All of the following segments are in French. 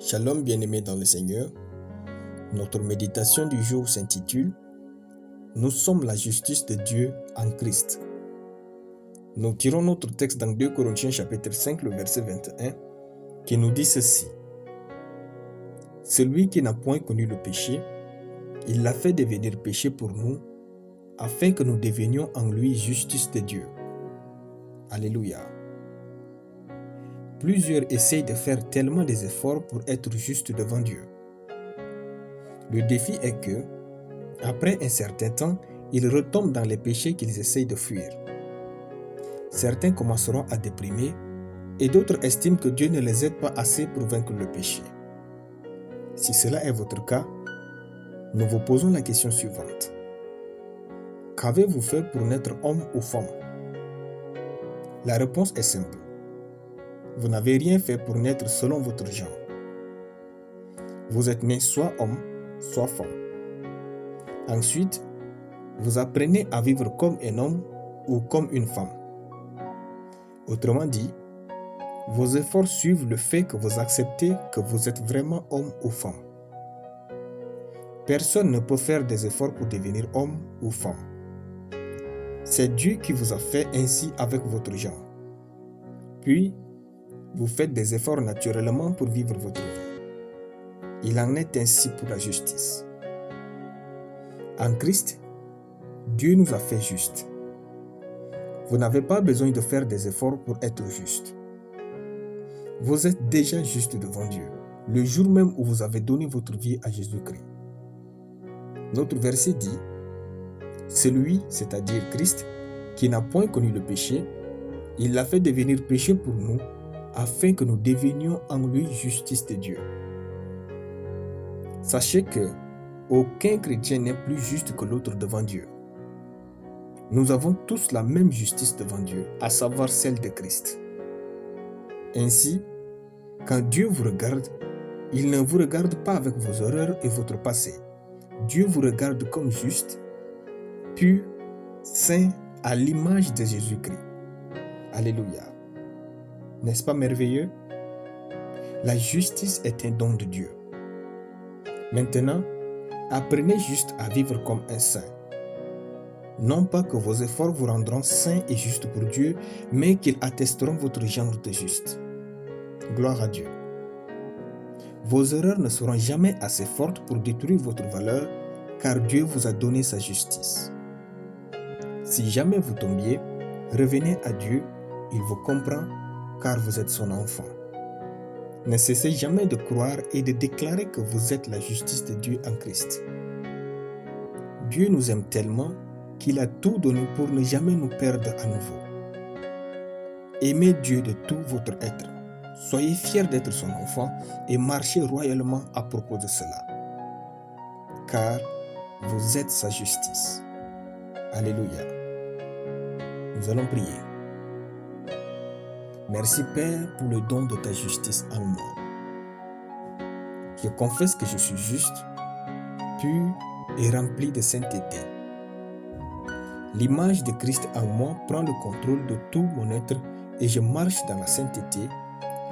Shalom bien-aimés dans le Seigneur. Notre méditation du jour s'intitule « Nous sommes la justice de Dieu en Christ ». Nous tirons notre texte dans 2 Corinthiens chapitre 5, le verset 21, qui nous dit ceci. « Celui qui n'a point connu le péché, il l'a fait devenir péché pour nous, afin que nous devenions en lui justice de Dieu. » Alléluia. Plusieurs essayent de faire tellement des efforts pour être justes devant Dieu. Le défi est que, après un certain temps, ils retombent dans les péchés qu'ils essayent de fuir. Certains commenceront à déprimer et d'autres estiment que Dieu ne les aide pas assez pour vaincre le péché. Si cela est votre cas, nous vous posons la question suivante. Qu'avez-vous fait pour naître homme ou femme? La réponse est simple. Vous n'avez rien fait pour naître selon votre genre. Vous êtes né soit homme, soit femme. Ensuite, vous apprenez à vivre comme un homme ou comme une femme. Autrement dit, vos efforts suivent le fait que vous acceptez que vous êtes vraiment homme ou femme. Personne ne peut faire des efforts pour devenir homme ou femme. C'est Dieu qui vous a fait ainsi avec votre genre. Puis, vous faites des efforts naturellement pour vivre votre vie. Il en est ainsi pour la justice. En Christ, Dieu nous a fait justes. Vous n'avez pas besoin de faire des efforts pour être juste. Vous êtes déjà juste devant Dieu, le jour même où vous avez donné votre vie à Jésus-Christ. Notre verset dit, « Celui, c'est-à-dire Christ, qui n'a point connu le péché, il l'a fait devenir péché pour nous, afin que nous devenions en lui justice de Dieu. » Sachez que aucun chrétien n'est plus juste que l'autre devant Dieu. Nous avons tous la même justice devant Dieu, à savoir celle de Christ. Ainsi, quand Dieu vous regarde, il ne vous regarde pas avec vos erreurs et votre passé. Dieu vous regarde comme juste, pur, saint, à l'image de Jésus-Christ. Alléluia. N'est-ce pas merveilleux? La justice est un don de Dieu. Maintenant, apprenez juste à vivre comme un saint. Non pas que vos efforts vous rendront saints et justes pour Dieu, mais qu'ils attesteront votre genre de juste. Gloire à Dieu. Vos erreurs ne seront jamais assez fortes pour détruire votre valeur, car Dieu vous a donné sa justice. Si jamais vous tombiez, revenez à Dieu, il vous comprend, car vous êtes son enfant. Ne cessez jamais de croire et de déclarer que vous êtes la justice de Dieu en Christ. Dieu nous aime tellement qu'il a tout donné pour ne jamais nous perdre à nouveau. Aimez Dieu de tout votre être. Soyez fiers d'être son enfant et marchez royalement à propos de cela. Car vous êtes sa justice. Alléluia. Nous allons prier. Merci Père pour le don de ta justice en moi. Je confesse que je suis juste, pur et rempli de sainteté. L'image de Christ en moi prend le contrôle de tout mon être et je marche dans la sainteté,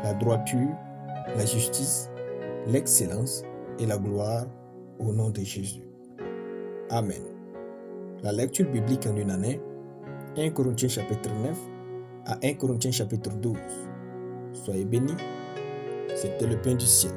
la droiture, la justice, l'excellence et la gloire au nom de Jésus. Amen. La lecture biblique en une année, 1 Corinthiens chapitre 9 à 1 Corinthiens chapitre 12. Soyez bénis, c'était le pain du ciel.